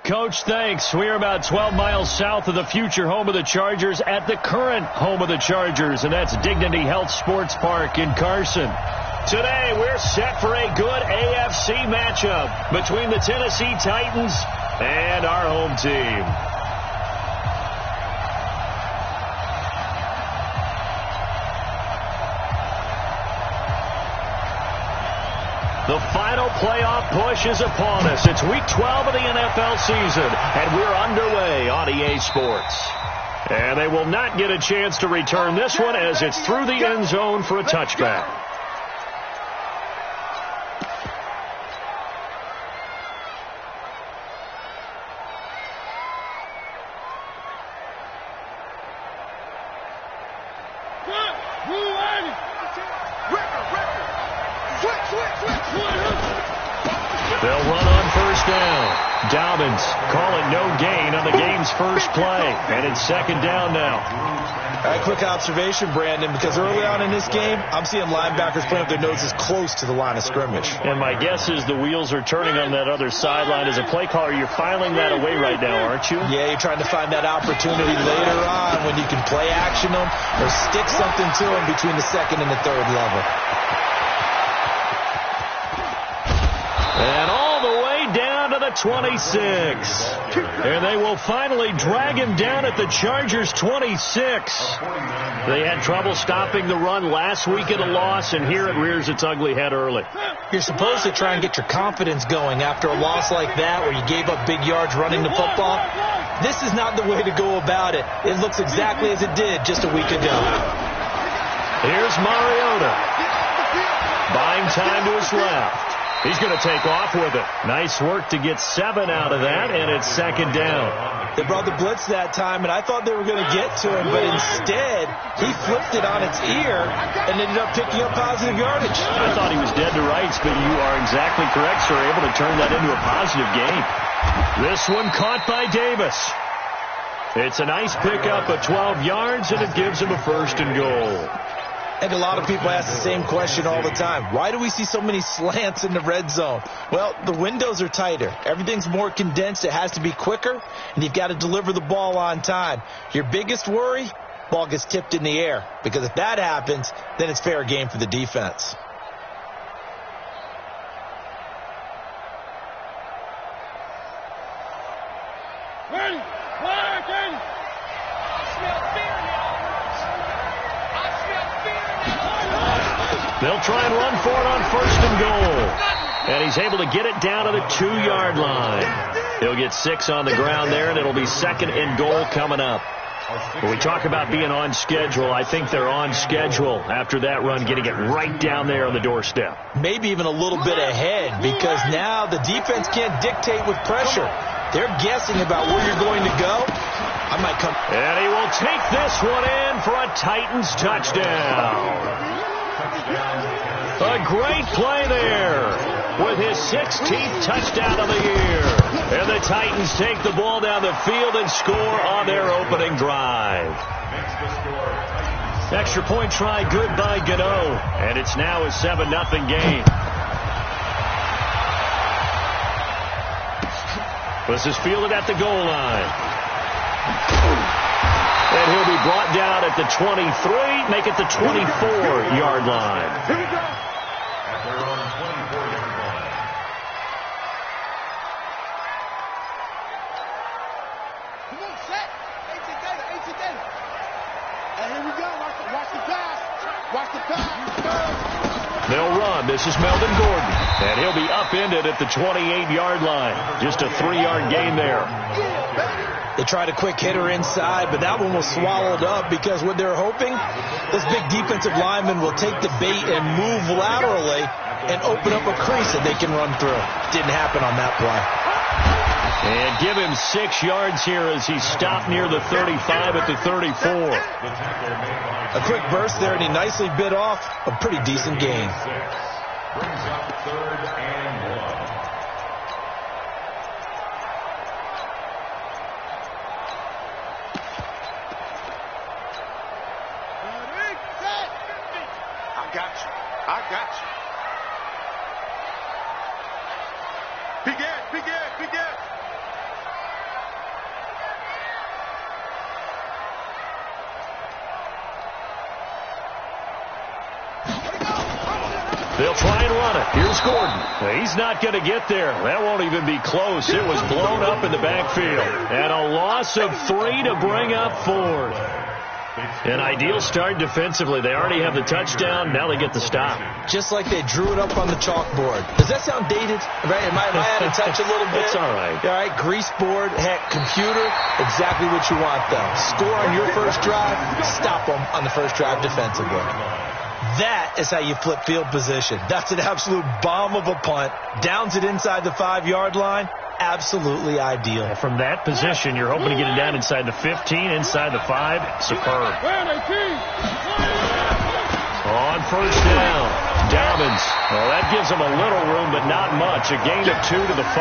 Coach, thanks. We are about 12 miles south of the future home of the Chargers at the current home of the Chargers, and that's Dignity Health Sports Park in Carson. Today, we're set for a good AFC matchup between the Tennessee Titans and our home team. The final playoff push is upon us. It's Week 12 of the NFL season, and we're underway on EA Sports. And they will not get a chance to return this one as it's through the end zone for a touchback. They'll run on first down. Dobbins call it no gain on the game's first play. And it's second down now. All right, quick observation, Brandon, because early on in this game, I'm seeing linebackers putting up their noses close to the line of scrimmage. And my guess is the wheels are turning on that other sideline. As a play caller, you're filing that away right now, aren't you? Yeah, you're trying to find that opportunity later on when you can play action them or stick something to them between the second and the third level. And all the way down to the 26. And they will finally drag him down at the Chargers' 26. They had trouble stopping the run last week at a loss, and here it rears its ugly head early. You're supposed to try and get your confidence going after a loss like that where you gave up big yards running the football. This is not the way to go about it. It looks exactly as it did just a week ago. Here's Mariota. Buying time to his left. He's going to take off with it. Nice work to get 7 out of that, and it's second down. They brought the blitz that time, and I thought they were going to get to him, but instead, he flipped it on its ear and ended up picking up positive yardage. I thought he was dead to rights, but you are exactly correct, sir, able to turn that into a positive gain. This one caught by Davis. It's a nice pickup of 12 yards, and it gives him a first and goal. And a lot of people ask the same question all the time. Why do we see so many slants in the red zone? Well, the windows are tighter. Everything's more condensed. It has to be quicker, and you've got to deliver the ball on time. Your biggest worry, ball gets tipped in the air. Because if that happens, then it's fair game for the defense. They'll try and run for it on first and goal. And he's able to get it down to the 2-yard line. He'll get 6 on the ground there, and it'll be second and goal coming up. When we talk about being on schedule, I think they're on schedule after that run, getting it right down there on the doorstep. Maybe even a little bit ahead, because now the defense can't dictate with pressure. They're guessing about where you're going to go. I might come. And he will take this one in for a Titans touchdown. A great play there with his 16th touchdown of the year. And the Titans take the ball down the field and score on their opening drive. Extra point try good by Gano. And it's now a 7-0 game. This is fielded at the goal line. And he'll be brought down at the 23, make it the 24-yard line. Here we go. Come on, set. 18 data. And here we go. Watch the pass. They'll run. This is Melvin Gordon. And he'll be upended at the 28-yard line. Just a 3-yard gain there. They tried a quick hitter inside, but that one was swallowed up because what they're hoping, this big defensive lineman will take the bait and move laterally and open up a crease that they can run through. Didn't happen on that play. And give him 6 yards here as he stopped near the 35 at the 34. A quick burst there, and he nicely bit off a pretty decent gain. Brings up 3rd and 1. I got you. Begin. They'll try and run it. Here's Gordon. He's not going to get there. That won't even be close. It was blown up in the backfield. And a loss of 3 to bring up 4. An ideal start defensively. They already have the touchdown. Now they get the stop. Just like they drew it up on the chalkboard. Does that sound dated? Right? Am I out of touch a little bit? It's all right. All right, grease board, heck, computer, exactly what you want, though. Score on your first drive, stop them on the first drive defensively. That is how you flip field position. That's an absolute bomb of a punt. Downs it inside the 5-yard line. Absolutely ideal. From that position, you're hoping to get it down inside the 15, inside the 5. Superb. On first down, Dobbins. Well, that gives them a little room, but not much. A gain of 2 to the 5.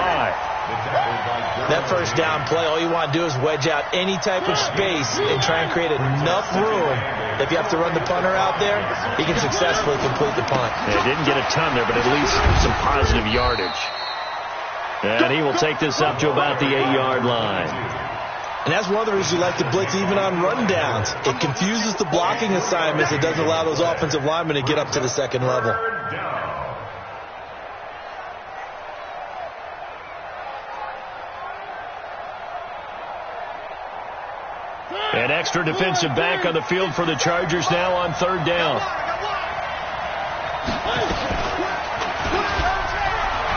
That first down play, all you want to do is wedge out any type of space and try and create enough room. If you have to run the punter out there, he can successfully complete the punt. Yeah, didn't get a ton there, but at least some positive yardage. And he will take this up to about the 8-yard line. And that's one of the reasons you like to blitz even on rundowns. It confuses the blocking assignments. It doesn't allow those offensive linemen to get up to the second level. An extra defensive back on the field for the Chargers now on third down.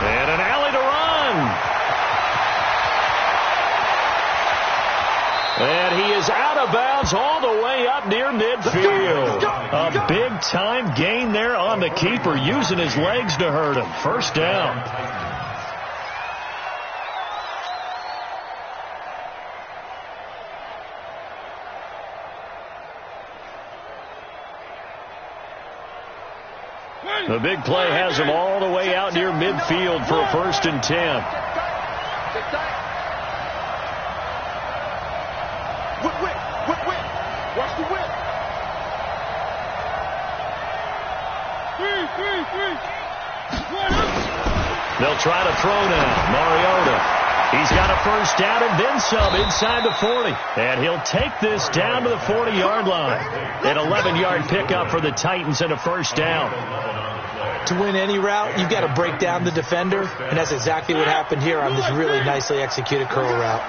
And an alley to run. And he is out of bounds all the way up near midfield. A big-time gain there on the keeper, using his legs to hurt him. First down. The big play has him all the way out near midfield for a 1st and 10. Whip. Watch the whip. They'll try to throw now. Mariota. He's got a first down and then some inside the 40. And he'll take this down to the 40-yard line. An 11-yard pickup for the Titans and a first down. To win any route, you've got to break down the defender, and that's exactly what happened here on this really nicely executed curl route.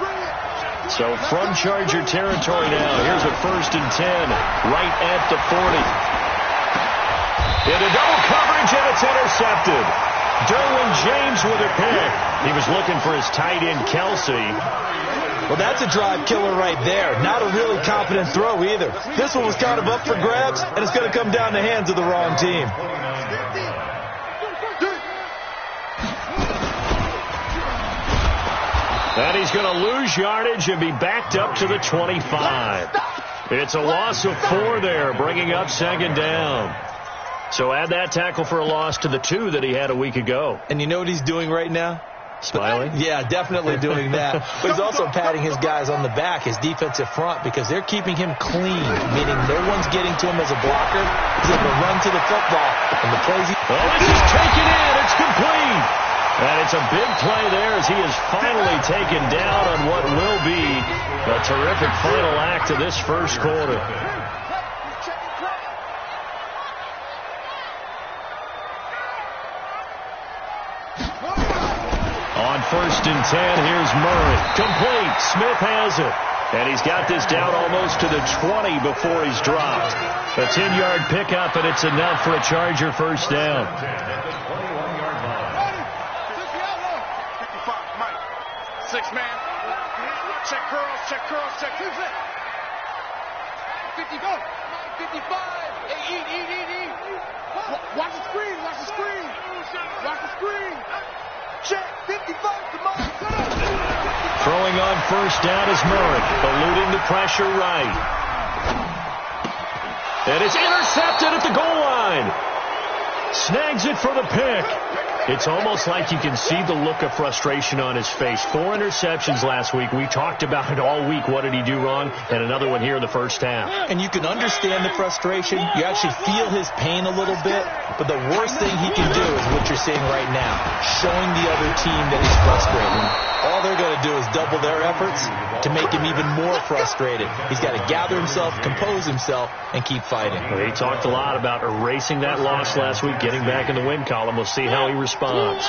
So from Charger territory now, here's a 1st and 10 right at the 40. Into double coverage, and it's intercepted. Derwin James with a pick. He was looking for his tight end, Kelsey. Well, that's a drive killer right there. Not a really confident throw either. This one was kind of up for grabs, and it's going to come down the hands of the wrong team. And he's going to lose yardage and be backed up to the 25. It's a loss of 4 there, bringing up 2nd down. So add that tackle for a loss to the 2 that he had a week ago. And you know what he's doing right now? Smiling? Yeah, definitely doing that. But he's also patting his guys on the back, his defensive front, because they're keeping him clean, meaning no one's getting to him as a blocker. He's able to run to the football. And the plays this is taken in. It's complete. And it's a big play there as he is finally taken down on what will be a terrific final act of this first quarter. On 1st and 10, here's Murray. Complete. Smith has it. And he's got this down almost to the 20 before he's dropped. A 10-yard pickup, and it's enough for a Charger first down. 6-man. Check curls, check 2 set. 50 go. 55. Hey, eat. Watch the screen. Check 55. Come on. Throwing on first down is Murray, eluding the pressure right. And it's intercepted at the goal line. Snags it for the pick. It's almost like you can see the look of frustration on his face. 4 interceptions last week. We talked about it all week. What did he do wrong? And another one here in the first half. And you can understand the frustration. You actually feel his pain a little bit. But the worst thing he can do is what you're seeing right now, showing the other team that he's frustrated. All they're going to do is double redouble their efforts to make him even more frustrated. He's got to gather himself, compose himself, and keep fighting. Well, he talked a lot about erasing that loss last week, getting back in the win column. We'll see how he responds.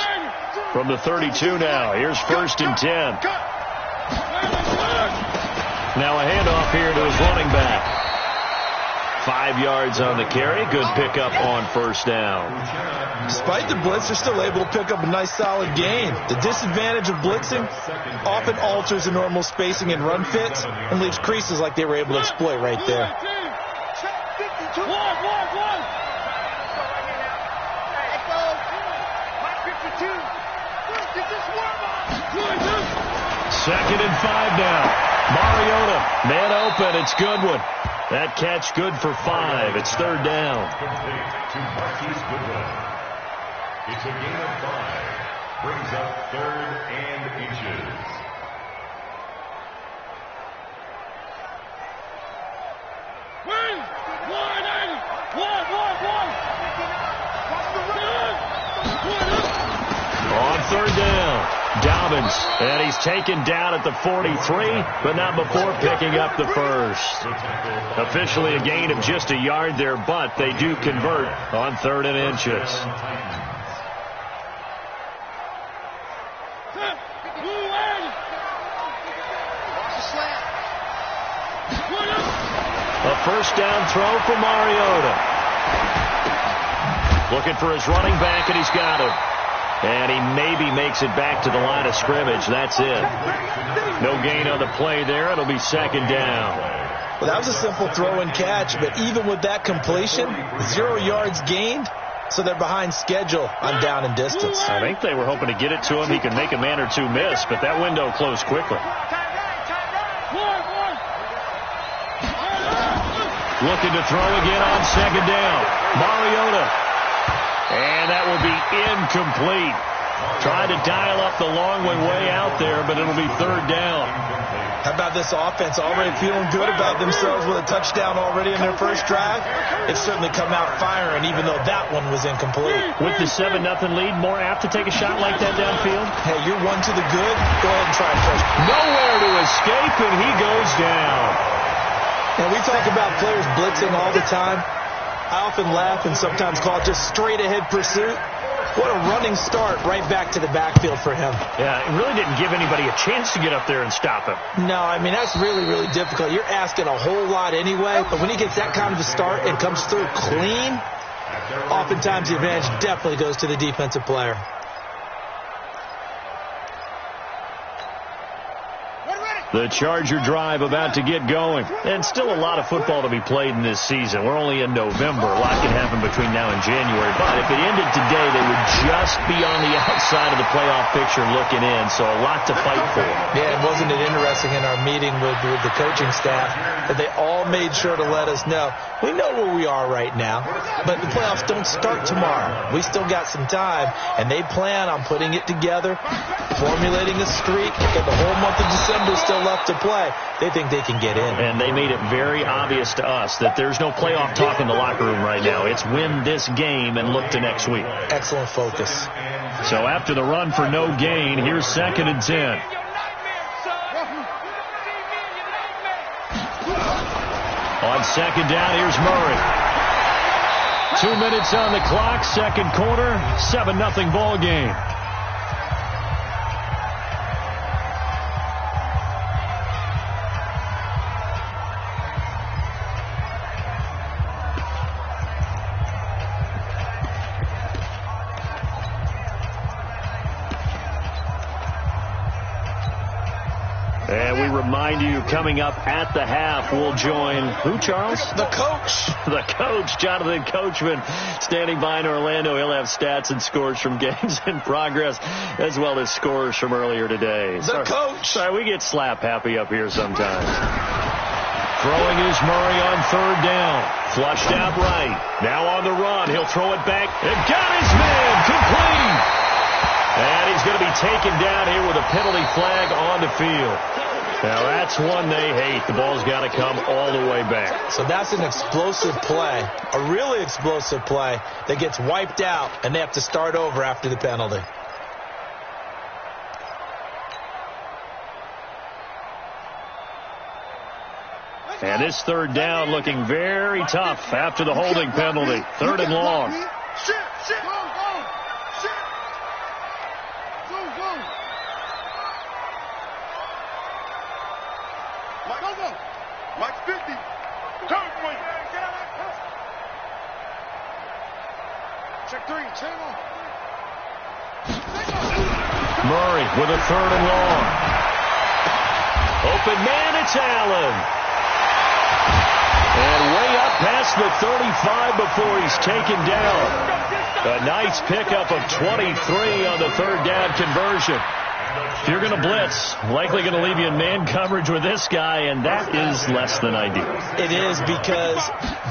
From the 32 now, here's 1st and 10. Now a handoff here to his running back. 5 yards on the carry. Good pickup on 1st down. Despite the blitz, they're still able to pick up a nice solid gain. The disadvantage of blitzing often alters the normal spacing and run fits and leaves creases like they were able to exploit right there. Second and 5 now. Mariota, man open. It's Goodwin. That catch good for 5. It's 3rd down. It's a gain of 5. Brings up 3rd and inches. On 3rd down, Dobbins, and he's taken down at the 43, but not before picking up the 1st. Officially a gain of just a yard there, but they do convert on 3rd and inches. A 1st down throw for Mariota. Looking for his running back, and he's got him. And he maybe makes it back to the line of scrimmage. That's it. No gain on the play there. It'll be 2nd down. Well, that was a simple throw and catch, but even with that completion, 0 yards gained, so they're behind schedule on down and distance. I think they were hoping to get it to him. He could make a man or two miss, but that window closed quickly. Looking to throw again on 2nd down. Mariota. And that will be incomplete. Tried to dial up the long way out there, but it'll be 3rd down. How about this offense already feeling good about themselves with a touchdown already in their first drive? It's certainly come out firing, even though that one was incomplete. With the 7-0 lead, more apt to take a shot like that downfield? Hey, you're one to the good. Go ahead and try it first. Nowhere to escape, and he goes down. And we talk about players blitzing all the time. I often laugh and sometimes call it just straight-ahead pursuit. What a running start right back to the backfield for him. Yeah, it really didn't give anybody a chance to get up there and stop him. No, I mean, that's really, really difficult. You're asking a whole lot anyway, but when he gets that kind of a start and comes through clean, oftentimes the advantage definitely goes to the defensive player. The Charger drive about to get going. And still a lot of football to be played in this season. We're only in November. A lot can happen between now and January. But if it ended today, they would just be on the outside of the playoff picture looking in. So a lot to fight for. Yeah, and wasn't it interesting in our meeting with the coaching staff that they all made sure to let us know, we know where we are right now, but the playoffs don't start tomorrow. We still got some time, and they plan on putting it together, formulating a streak. Got the whole month of December still left to play. They think they can get in. And they made it very obvious to us that there's no playoff talk in the locker room right now. It's win this game and look to next week. Excellent focus. So after the run for no gain, here's 2nd and 10. On 2nd down, here's Murray. 2 minutes on the clock, 2nd quarter, 7-0 ball game. And we remind you, coming up at the half, we'll join who, Charles? The coach. The coach, Jonathan Coachman, standing by in Orlando. He'll have stats and scores from games in progress, as well as scores from earlier today. The coach. Sorry, we get slap happy up here sometimes. Throwing is Murray on 3rd down. Flushed out right. Now on the run. He'll throw it back. And got his man. Complete. And he's going to be taken down here with a penalty flag on the field. Now that's one they hate. The ball's got to come all the way back. So that's an explosive play, a really explosive play that gets wiped out, and they have to start over after the penalty. And this third down looking very tough after the holding penalty. Third and long. Mike 50. Check 3. Check on. Murray with a third and long. Open man, it's Allen. And way up past the 35 before he's taken down. A nice pickup of 23 on the third down conversion. If you're going to blitz, likely going to leave you in man coverage with this guy, and that is less than ideal. It is, because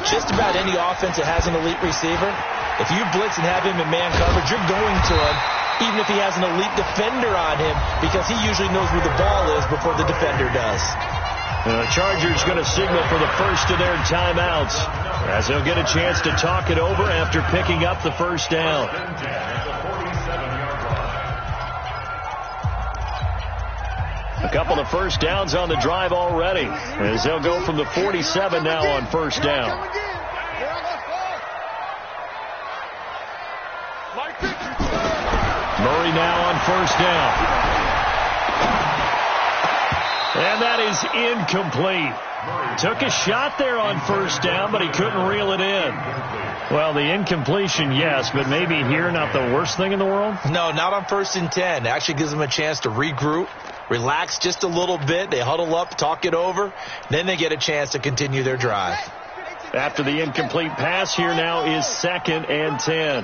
just about any offense that has an elite receiver, if you blitz and have him in man coverage, you're going to him, even if he has an elite defender on him, because he usually knows where the ball is before the defender does. The Chargers going to signal for the first of their timeouts, as they'll get a chance to talk it over after picking up the first down. A couple of first downs on the drive already, as they'll go from the 47 now on first down. Murray now on first down. And that is incomplete. Took a shot there on first down, but he couldn't reel it in. Well, the incompletion, yes, but maybe here not the worst thing in the world? No, not on 1st and 10. It actually gives them a chance to regroup, relax just a little bit. They huddle up, talk it over. Then they get a chance to continue their drive. After the incomplete pass, here now is 2nd and 10.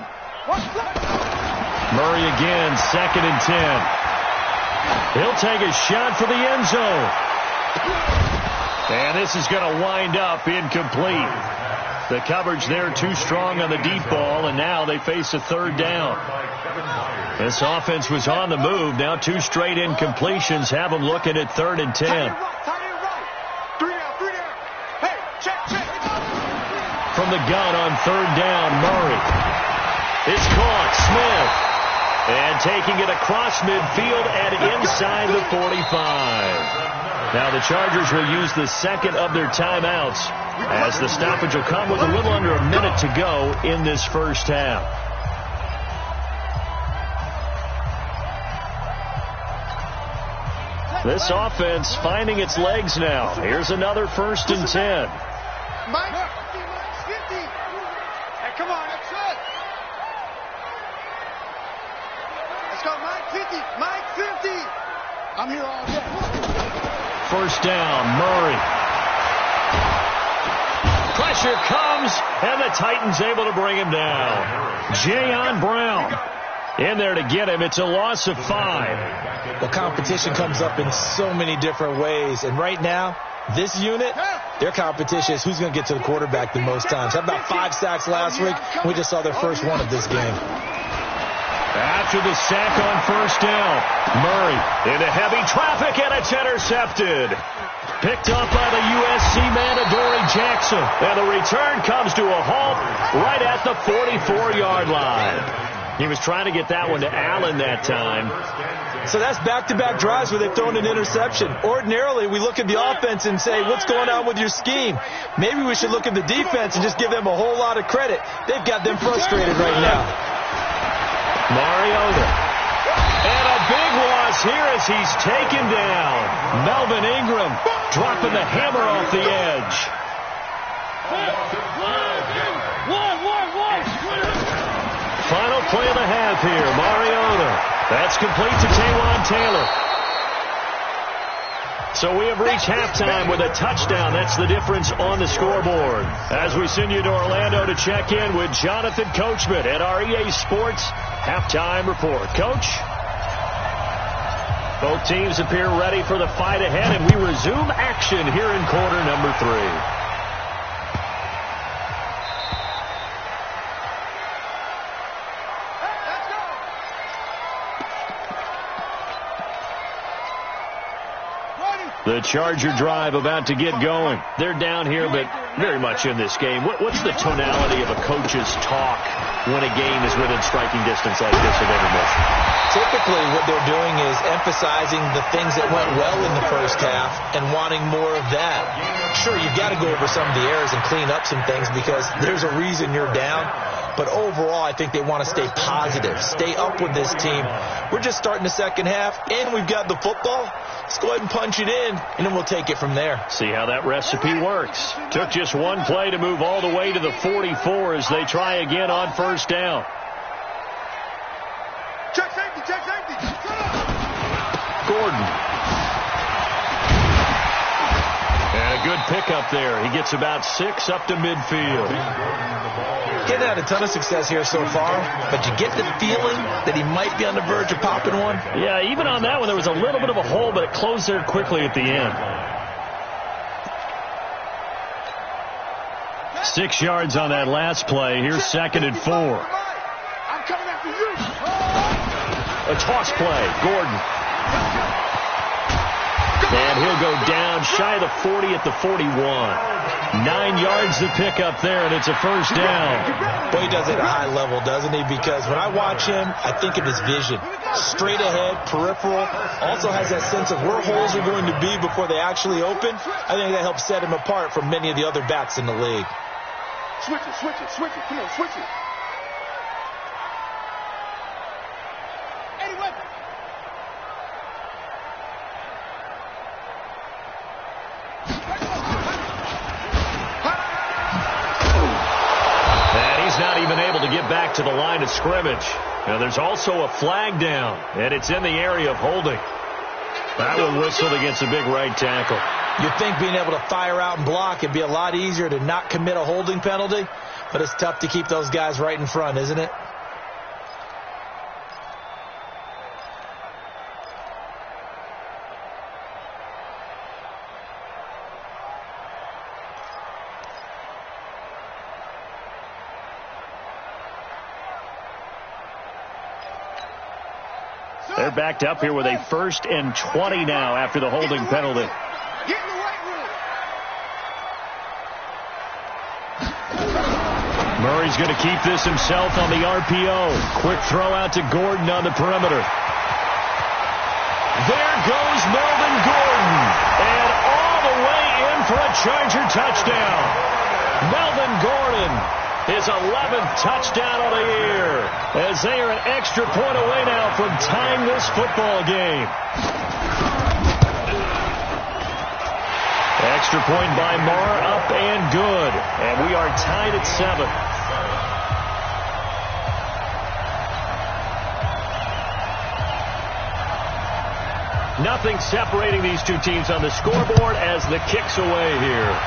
Murray again, 2nd and 10. He'll take a shot for the end zone. And this is going to wind up incomplete. The coverage there too strong on the deep ball, and now they face a third down. This offense was on the move. Now 2 straight incompletions have them looking at 3rd and 10. From the gun on 3rd down, Murray. It's caught. Smith. And taking it across midfield and inside the 45. Now the Chargers will use the second of their timeouts, as the stoppage will come with a little under a minute to go in this first half. This offense finding its legs now. Here's another 1st and 10. Mike 50. Hey, come on, that's it. Let's go, Mike 50. Mike 50. I'm here all day. First down, Murray. Pressure comes, and the Titans able to bring him down. Jayon Brown in there to get him. It's a loss of 5. The competition comes up in so many different ways, and right now, this unit, their competition is who's going to get to the quarterback the most times. How about 5 sacks last week? We just saw their first one of this game. After the sack on first down, Murray into heavy traffic, and it's intercepted. Picked up by the USC man, Adoree Jackson. And the return comes to a halt right at the 44-yard line. He was trying to get that one to Allen that time. So that's back-to-back drives where they've thrown an interception. Ordinarily, we look at the offense and say, what's going on with your scheme? Maybe we should look at the defense and just give them a whole lot of credit. They've got them frustrated right now. Mariota. And a big loss here as he's taken down. Melvin Ingram dropping the hammer off the edge. Final play of the half here. Mariota. That's complete to Taywan Taylor. So we have reached halftime with a touchdown. That's the difference on the scoreboard. As we send you to Orlando to check in with Jonathan Coachman at our EA Sports Halftime Report. Coach? Both teams appear ready for the fight ahead, and we resume action here in quarter number 3. Ready. The Charger drive about to get going. They're down here, but very much in this game. What's the tonality of a coach's talk when a game is within striking distance like this of intermission? Typically, what they're doing is emphasizing the things that went well in the first half and wanting more of that. Sure, you've got to go over some of the errors and clean up some things because there's a reason you're down. But overall, I think they want to stay positive, stay up with this team. We're just starting the second half, and we've got the football. Let's go ahead and punch it in, and then we'll take it from there. See how that recipe works. Took just one play to move all the way to the 44 as they try again on first down. Check safety, check safety. Gordon. And a good pickup there. He gets about 6 up to midfield. Getting had a ton of success here so far, but you get the feeling that he might be on the verge of popping one. Yeah, even on that one, there was a little bit of a hole, but it closed there quickly at the end. 6 yards on that last play. Here's 2nd and 4. I'm coming after you. A toss play. Gordon. And he'll go down shy of the 40 at the 41. 9 yards to pick up there, and it's a first down. Boy, he does it at a high level, doesn't he? Because when I watch him, I think of his vision. Straight ahead, peripheral. Also has that sense of where holes are going to be before they actually open. I think that helps set him apart from many of the other backs in the league. Switch it, switch it, switch it. Come on, switch it. Anyway. Not even able to get back to the line of scrimmage. Now there's also a flag down, and it's in the area of holding. That one whistled against a big right tackle. You'd think being able to fire out and block would be a lot easier to not commit a holding penalty, but it's tough to keep those guys right in front, isn't it? They're backed up here with a 1st and 20 now after the holding penalty. Get in the right room. Murray's going to keep this himself on the RPO. Quick throw out to Gordon on the perimeter. There goes Melvin Gordon. And all the way in for a Charger touchdown. Melvin Gordon, his 11th touchdown of the year, as they are an extra point away now from tying this football game. Extra point by Marr, up and good. And we are tied at 7. Nothing separating these two teams on the scoreboard as the kick's away here.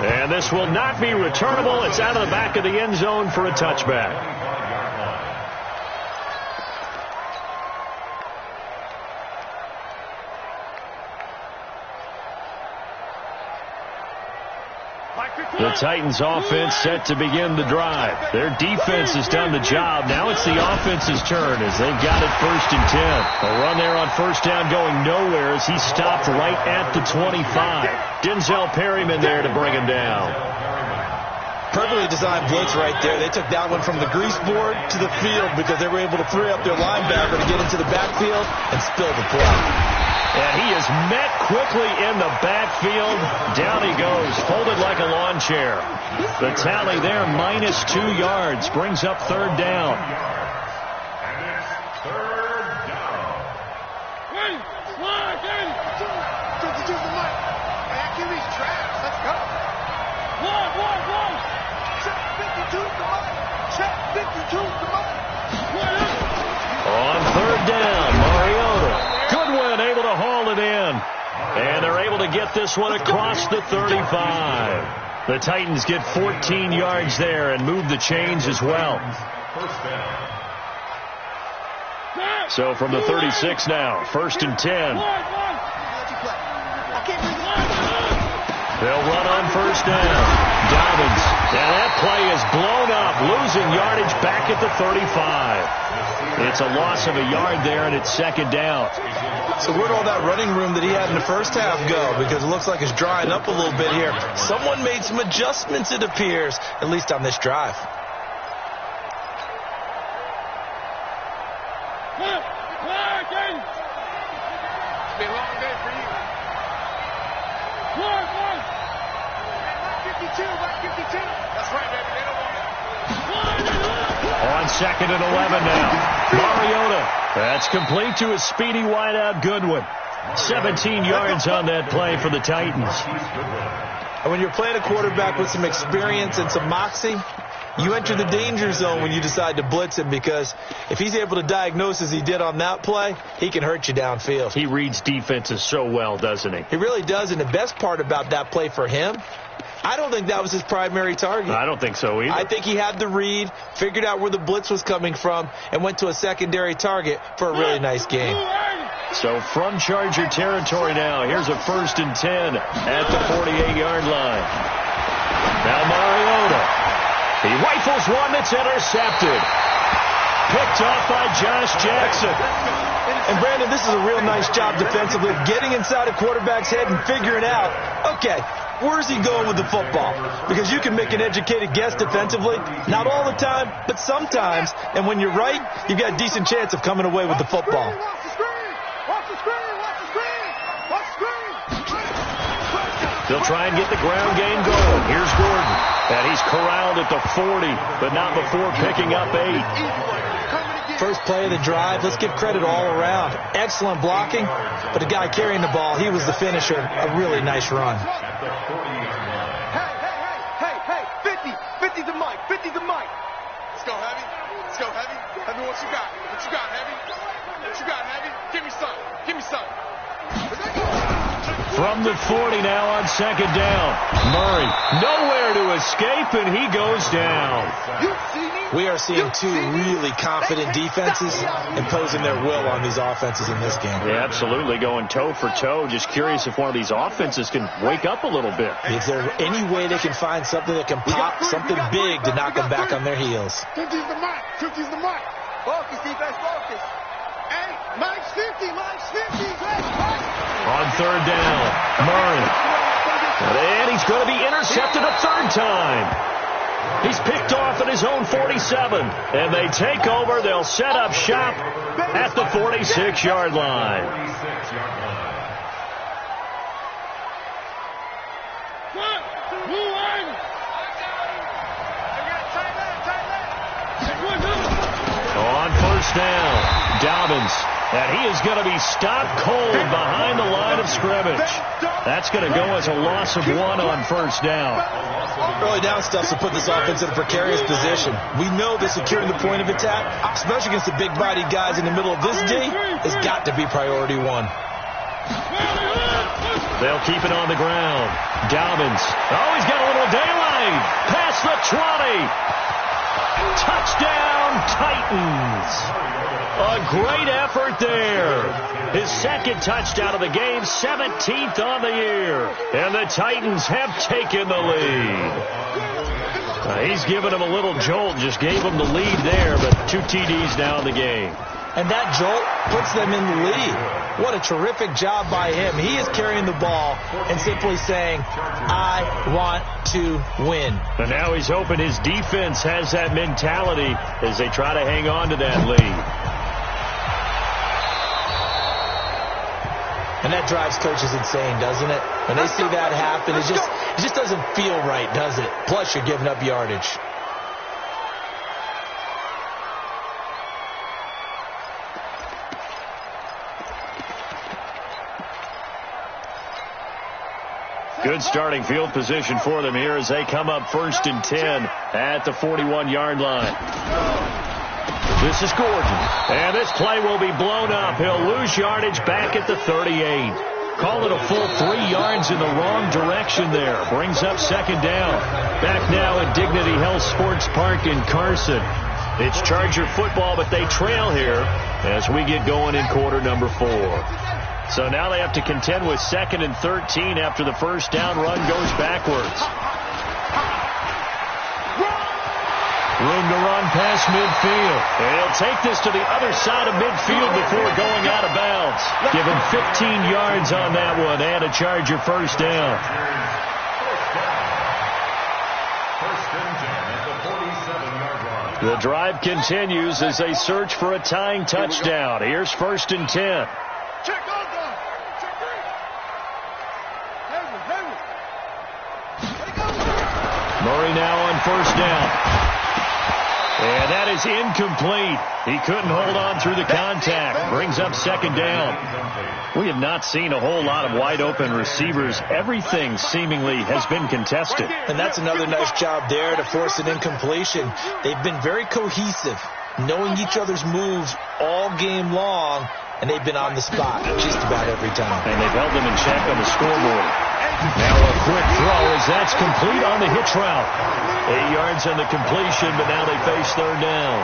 And this will not be returnable. It's out of the back of the end zone for a touchback. The Titans offense set to begin the drive. Their defense has done the job. Now it's the offense's turn as they've got it 1st and 10. A run there on first down going nowhere as he stopped right at the 25. Denzel Perryman there to bring him down. Perfectly designed blitz right there. They took that one from the grease board to the field because they were able to free up their linebacker to get into the backfield and spill the play. And he is met quickly in the backfield. Down he goes, folded like a lawn chair. The tally there, -2 yards, brings up 3rd down. And it's 3rd down. Ready, slide, ready. 52 the mic. Man, give me trash. Let's go. One. Check 52 the mic. Check 52 the mic. On 3rd down, Mariota. Goodwin able to haul it in. And they're able to get this one across the 35. The Titans get 14 yards there and move the chains as well. First down. So from the 36 now, 1st and 10. They'll run on 1st down. Dobbins And that play is blown up, losing yardage back at the 35. It's a loss of a yard there, and it's second down. So where'd all that running room that he had in the first half go? Because it looks like it's drying up a little bit here. Someone made some adjustments, it appears, at least on this drive. It's been a long day for you. 52, 52. That's right, baby. They don't want it. On second and 11 now. Mariota. That's complete to his speedy wideout Goodwin. 17 yards on that play for the Titans. And when you're playing a quarterback with some experience and some moxie, you enter the danger zone when you decide to blitz him, because if he's able to diagnose as he did on that play, he can hurt you downfield. He reads defenses so well, doesn't he? He really does, and the best part about that play for him, I don't think that was his primary target. I don't think so either. I think he had the read, figured out where the blitz was coming from, and went to a secondary target for a really nice game. So from Charger territory now, here's a 1st and 10 at the 48-yard line. Now Mariota. He rifles one that's intercepted. Picked off by Josh Jackson. And Brandon, this is a real nice job defensively, getting inside a quarterback's head and figuring out, okay, where's he going with the football? Because you can make an educated guess defensively, not all the time, but sometimes. And when you're right, you've got a decent chance of coming away with the football. Watch the screen. Watch the screen. Watch the screen. Watch the screen. They'll try and get the ground game going. Here's Gordon. And he's corralled at the 40, but not before picking up 8. First play of the drive, let's give credit all around. Excellent blocking, but the guy carrying the ball, he was the finisher. A really nice run. Hey, 50. 50 to Mike. 50 to Mike. Let's go, Heavy. Let's go, Heavy. Heavy, what you got? What you got, Heavy? What you got, Heavy? Give me some. Give me some. From the 40 now on second down. Murray nowhere to escape, and he goes down. We are seeing two really confident defenses imposing their will on these offenses in this game. Yeah, absolutely, going toe for toe. Just curious if one of these offenses can wake up a little bit. Is there any way they can find something that can pop, something big to knock them back on their heels? 50's the Mike. 50's the Mike. Focus, defense, focus. Hey, Mike's 50. Mike's 50. On third down, Murray. And he's going to be intercepted a third time. He's picked off at his own 47. And they take over. They'll set up shop at the 46-yard line. On first down, Dobbins. And he is going to be stopped cold behind the line of scrimmage. That's going to go as a loss of 1 on first down. Early down stuff to put this offense in a precarious position. We know that securing the point of attack, especially against the big-bodied guys in the middle of this D, has got to be priority 1. They'll keep it on the ground. Dobbins. Oh, he's got a little daylight. Past the 20. Touchdown, Titans. A great effort there. His second touchdown of the game, 17th on the year. And the Titans have taken the lead. He's given them a little jolt, just gave them the lead there, but 2 TDs now in the game. And that jolt puts them in the lead. What a terrific job by him. He is carrying the ball and simply saying, I want to win. And now he's hoping his defense has that mentality as they try to hang on to that lead. And that drives coaches insane, doesn't it? When they see that happen, it just doesn't feel right, does it? Plus, you're giving up yardage. Good starting field position for them here as they come up 1st and 10 at the 41-yard line. This is Gordon, and this play will be blown up. He'll lose yardage back at the 38. Call it a full 3 yards in the wrong direction there. Brings up second down. Back now at Dignity Health Sports Park in Carson. It's Charger football, but they trail here as we get going in quarter number 4. So now they have to contend with 2nd and 13 after the first down run goes backwards. Room to run past midfield. And he'll take this to the other side of midfield before going out of bounds. Give him 15 yards on that one and a Charger first down. The drive continues as they search for a tying touchdown. Here's 1st and 10. Check on them. Check Murray now on 1st down. And that is incomplete. He couldn't hold on through the contact. Brings up 2nd down. We have not seen a whole lot of wide-open receivers. Everything seemingly has been contested. And that's another nice job there to force an incompletion. They've been very cohesive, knowing each other's moves all game long, and they've been on the spot just about every time. And they've held them in check on the scoreboard. Now a quick throw as that's complete on the hitch route. 8 yards on the completion, but now they face 3rd down.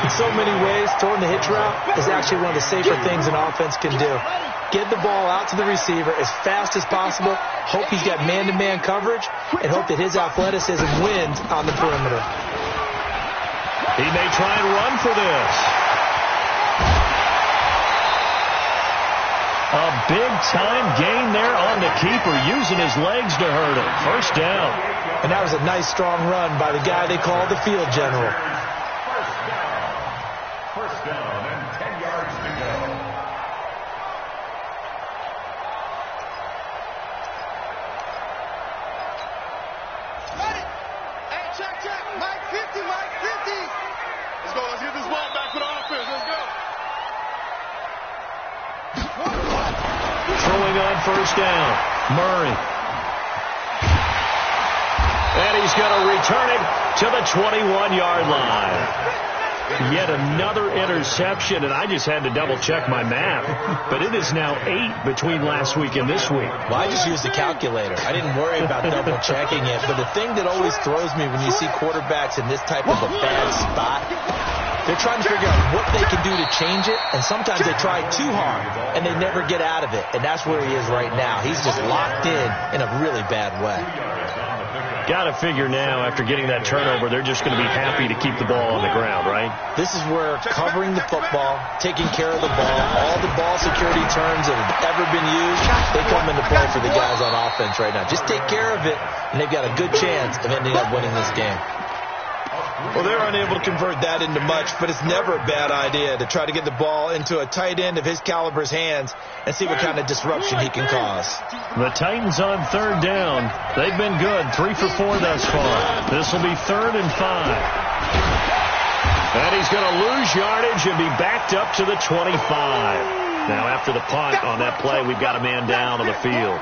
In so many ways, throwing the hitch route is actually one of the safer things an offense can do. Get the ball out to the receiver as fast as possible, hope he's got man-to-man coverage, and hope that his athleticism wins on the perimeter. He may try and run for this. A big-time gain there on the keeper, using his legs to hurt him. 1st down. And that was a nice, strong run by the guy they call the field general. First down and 10 yards to go. Got it. Hey, check. Mike 50, Mike 50. Let's go. Let's get this ball back for the offense. Let's go. Throwing on 1st down. Murray. And he's going to return it to the 21-yard line. Yet another interception, and I just had to double-check my math. But it is now 8 between last week and this week. Well, I just used the calculator. I didn't worry about double-checking it. But the thing that always throws me when you see quarterbacks in this type of a bad spot, they're trying to figure out what they can do to change it, and sometimes they try too hard, and they never get out of it. And that's where he is right now. He's just locked in a really bad way. Got to figure now, after getting that turnover, they're just going to be happy to keep the ball on the ground, right? This is where covering the football, taking care of the ball, all the ball security terms that have ever been used, they come into play for the guys on offense right now. Just take care of it, and they've got a good chance of ending up winning this game. Well, they're unable to convert that into much, but it's never a bad idea to try to get the ball into a tight end of his caliber's hands and see what kind of disruption he can cause. The Titans on 3rd down. They've been good, 3 for 4 thus far. This will be 3rd and 5. And he's going to lose yardage and be backed up to the 25. Now, after the punt on that play, we've got a man down on the field.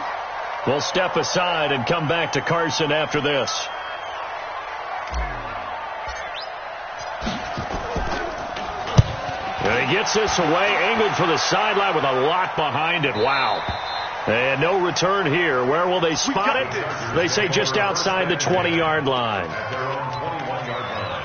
We'll step aside and come back to Carson after this. And he gets this away, angled for the sideline with a lot behind it. Wow. And no return here. Where will they spot it? They say just outside the 20-yard line. At their own 21-yard line.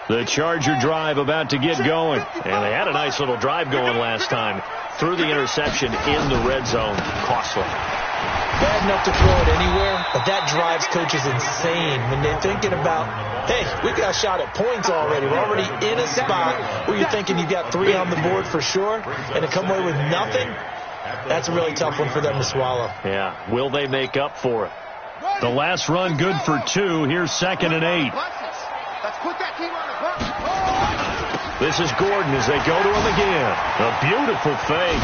The Charger drive about to get going. And they had a nice little drive going last time. Threw the interception in the red zone. Costly. Bad enough to throw it anywhere, but that drives coaches insane when they're thinking about, hey, we got a shot at points already. We're already in a spot where you're thinking you've got 3 on the board for sure, and to come away with nothing, that's a really tough one for them to swallow. Yeah. Will they make up for it? The last run good for 2. Here's 2nd and 8. Let's put that team on the bus. This is Gordon as they go to him again. A beautiful fake.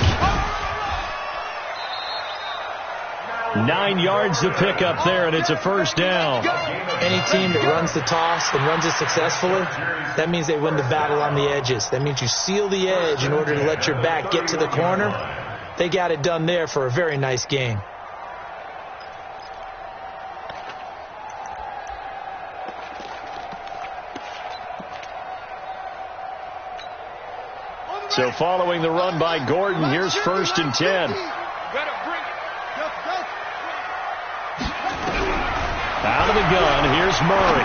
9 yards to pick up there, and it's a 1st down. Any team that runs the toss and runs it successfully, that means they win the battle on the edges. That means you seal the edge in order to let your back get to the corner. They got it done there for a very nice gain. So following the run by Gordon, here's 1st and 10. Out of the gun, here's Murray.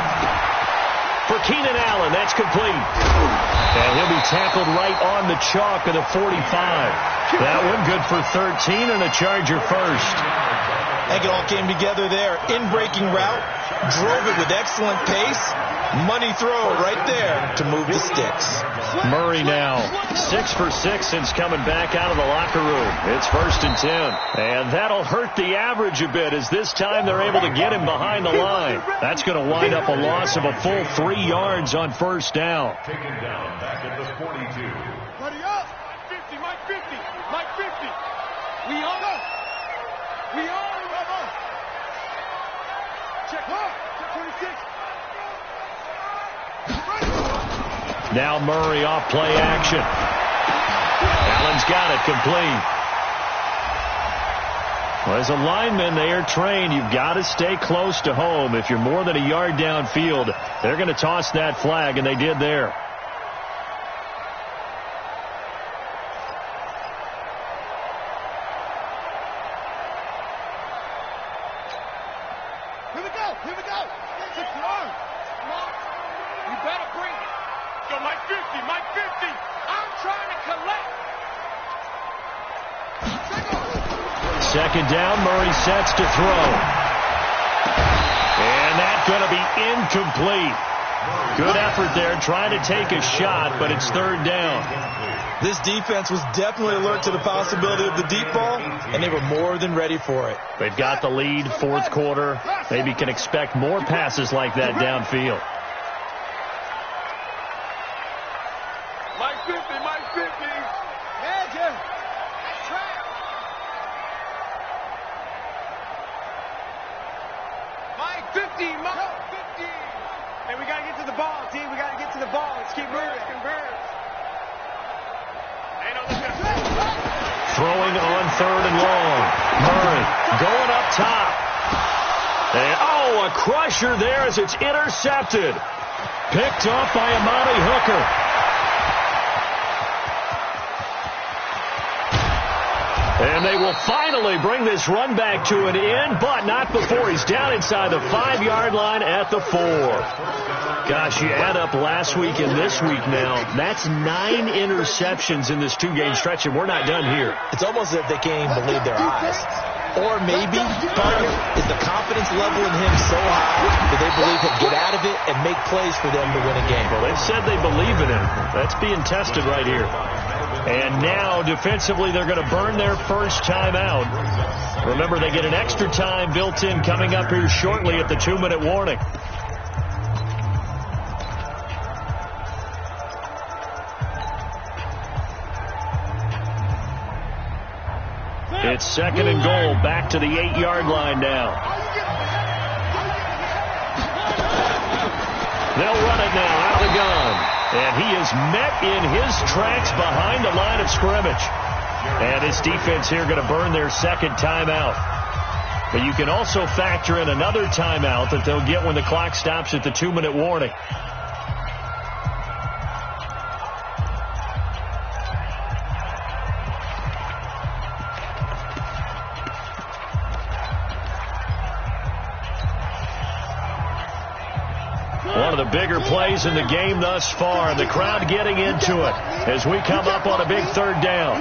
for Keenan Allen. That's complete. And he'll be tackled right on the chalk of the 45. That one good for 13 and a Charger first. I think it all came together there. In-breaking route, drove it with excellent pace. Money throw right there to move the sticks. Murray now 6 for 6 since coming back out of the locker room. It's 1st and 10. And that'll hurt the average a bit as this time they're able to get him behind the line. That's going to wind up a loss of a full 3 yards on 1st down. Taken down back at the 42. Buddy up. Mike 50, Mike 50, Mike 50. We on up. We on up. Check up. Check 26. Now Murray off play action. Allen's got it complete. Well, as a lineman, they are trained. You've got to stay close to home. If you're more than a yard downfield, they're going to toss that flag, and they did there. Here we go. Here we go. Six yards. Come on. You better bring it. Go, Mike 50, Mike 50. I'm trying to collect. 2nd down, Murray sets to throw. And that's going to be incomplete. Good effort there, trying to take a shot, but it's 3rd down. This defense was definitely alert to the possibility of the deep ball, and they were more than ready for it. They've got the lead, 4th quarter. Maybe can expect more passes like that downfield. Mike 50, Mike 50. Magic. Track. Mike 50, Mike 50. Hey, we got to get to the ball, team. We got to get to the ball. Let's keep moving. Converge. Hey, no, look at Throwing on 3rd and long. Murray going up top. And, a crusher there as it's intercepted. Picked off by Amani Hooker. And they will finally bring this run back to an end, but not before he's down inside the 5-yard line at the 4. Gosh, you add up last week and this week now, that's 9 interceptions in this 2-game stretch, and we're not done here. It's almost as if they can't even believe their eyes. Or maybe, partner, is the confidence level in him so high that they believe he'll get out of it and make plays for them to win a game. Well, they've said they believe in him. That's being tested right here. And now, defensively, they're going to burn their first timeout. Remember, they get an extra time built in coming up here shortly at the 2-minute warning. It's 2nd and goal, back to the 8-yard line now. They'll run it now out of the gun. And he is met in his tracks behind the line of scrimmage. And his defense here going to burn their 2nd timeout. But you can also factor in another timeout that they'll get when the clock stops at the 2-minute warning. One of the bigger plays in the game thus far, and the crowd getting into it as we come up on a big 3rd down.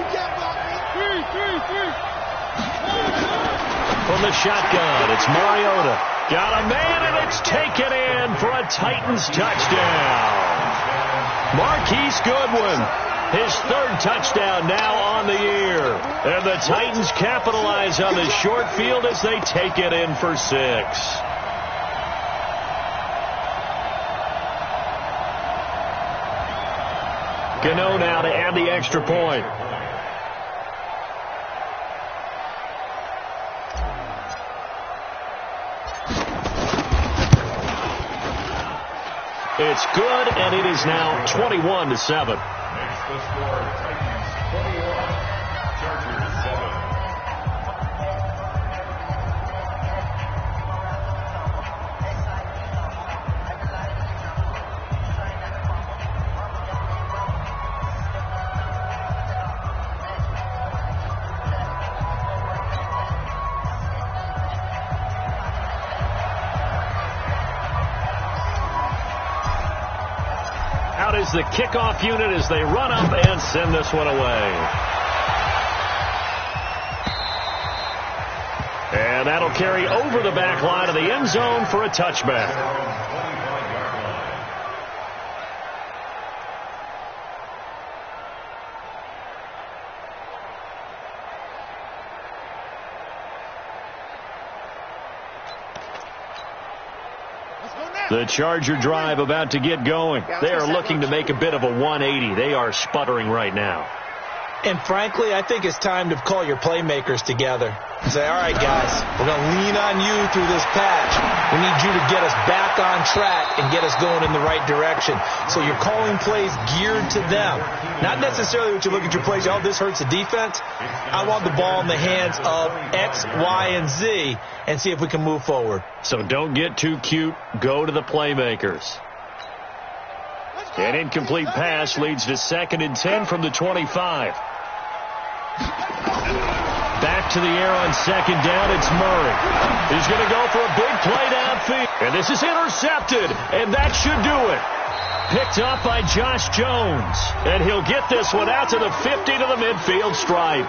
From the shotgun, it's Mariota. Got a man, and it's taken in for a Titans touchdown. Marquise Goodwin, his 3rd touchdown now on the year. And the Titans capitalize on this short field as they take it in for 6. Gano now to add the extra point. It's good, and it is now 21-7. Makes the score Titans 21, Chargers 7. is the kickoff unit as they run up and send this one away. And that'll carry over the back line of the end zone for a touchback. The Charger drive about to get going. They are looking to make a bit of a 180. They are sputtering right now. And frankly, I think it's time to call your playmakers together and say, all right, guys, we're going to lean on you through this patch. We need you to get us back on track and get us going in the right direction. So you're calling plays geared to them. Not necessarily what you look at your plays, oh, this hurts the defense. I want the ball in the hands of X, Y, and Z and see if we can move forward. So don't get too cute. Go to the playmakers. An incomplete pass leads to 2nd and 10 from the 25. Back to the air on 2nd down. It's Murray. He's going to go for a big play downfield. And this is intercepted. And that should do it. Picked up by Josh Jones. And he'll get this one out to the 50 to the midfield stripe.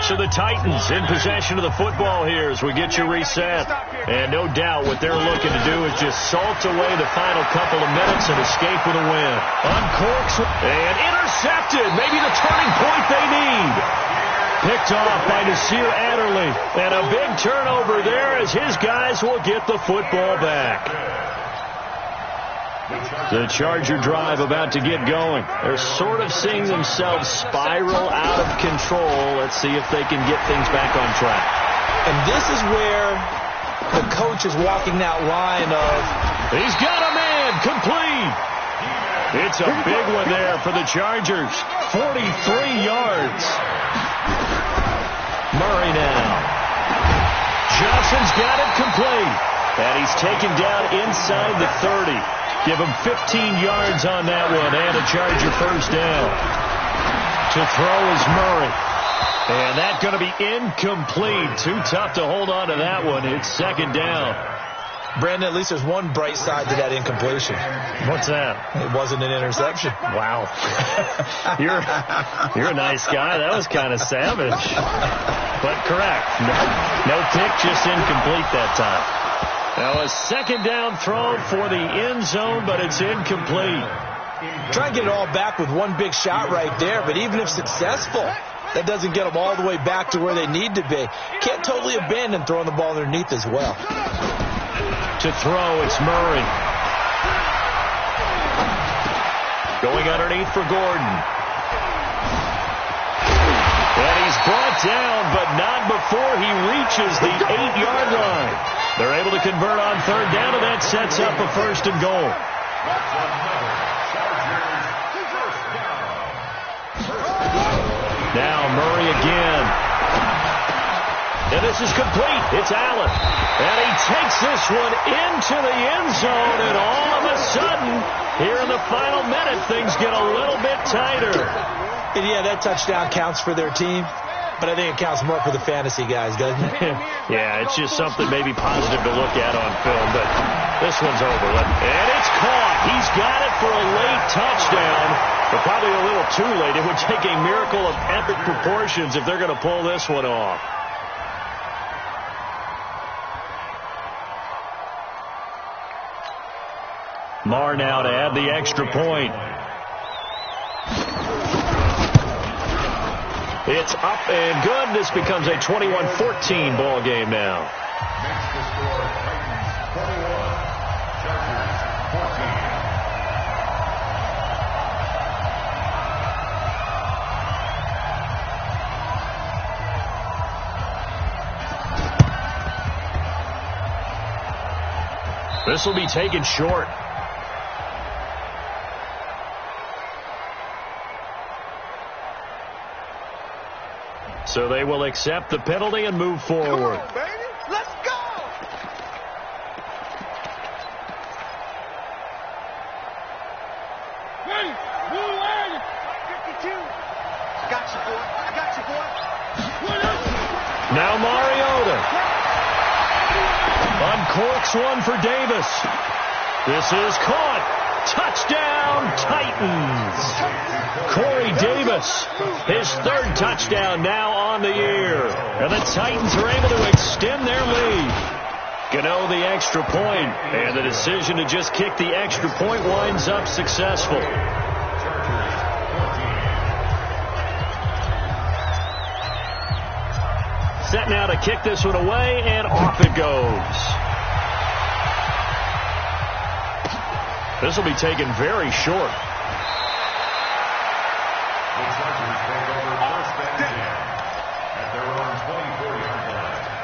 So the Titans in possession of the football here as we get you reset. And no doubt what they're looking to do is just salt away the final couple of minutes and escape with a win. Uncorks and intercepted. Maybe the turning point they need. Picked off by Nasir Adderley. And a big turnover there as his guys will get the football back. The Charger drive about to get going. They're sort of seeing themselves spiral out of control. Let's see if they can get things back on track. And this is where the coach is walking that line of, he's got a man, complete. It's a big one there for the Chargers. 43 yards. Murray now. Johnson's got it complete. And he's taken down inside the 30. Give him 15 yards on that one and a Charger first down. To throw is Murray. And that's going to be incomplete. Too tough to hold on to that one. It's 2nd down. Brandon, at least there's one bright side to that incompletion. What's that? It wasn't an interception. Wow. You're a nice guy. That was kind of savage. But correct. No pick, just incomplete that time. Now a 2nd down throw for the end zone, but it's incomplete. Try and get it all back with one big shot right there, but even if successful, that doesn't get them all the way back to where they need to be. Can't totally abandon throwing the ball underneath as well. To throw, it's Murray. Going underneath for Gordon. And he's brought down, but not before he reaches the 8-yard line. They're able to convert on 3rd down, and that sets up a 1st and goal. Now Murray again. And this is complete. It's Allen. And he takes this one into the end zone, and all of a sudden, here in the final minute, things get a little bit tighter. And yeah, that touchdown counts for their team. But I think it counts more for the fantasy guys, doesn't it? Yeah, it's just something maybe positive to look at on film, but this one's over. And it's caught. He's got it for a late touchdown, but probably a little too late. It would take a miracle of epic proportions if they're going to pull this one off. Marr now to add the extra point. It's up and good. This becomes a 21-14 ball game now. Next to score, Titans 21, Chargers 14. This will be taken short. So they will accept the penalty and move forward. Come on, baby. Let's go. Now Mariota uncorks one for Davis. This is caught. Touchdown, Titans. Corey Davis, his third touchdown now on the year. And the Titans are able to extend their lead. Gano the extra point, and the decision to just kick the extra point winds up successful. Set now to kick this one away, and off it goes. This will be taken very short. The Chargers take over first and 10 at their own 24-yard line.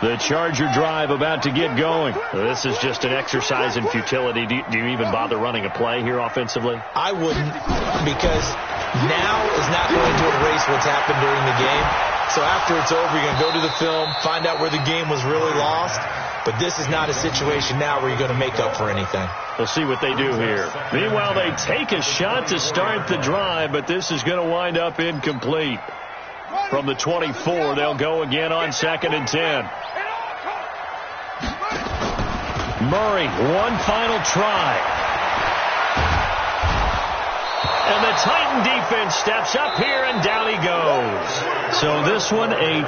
The Charger drive about to get going. This is just an exercise in futility. Do you even bother running a play here offensively? I wouldn't, because now is not going to erase what's happened during the game. So after it's over, you're going to go to the film, find out where the game was really lost. But this is not a situation now where you're going to make up for anything. We'll see what they do here. Meanwhile, they take a shot to start the drive, but this is going to wind up incomplete. From the 24, they'll go again on 2nd and 10. Murray, one final try. And the Titan defense steps up here, and down he goes. So this one, a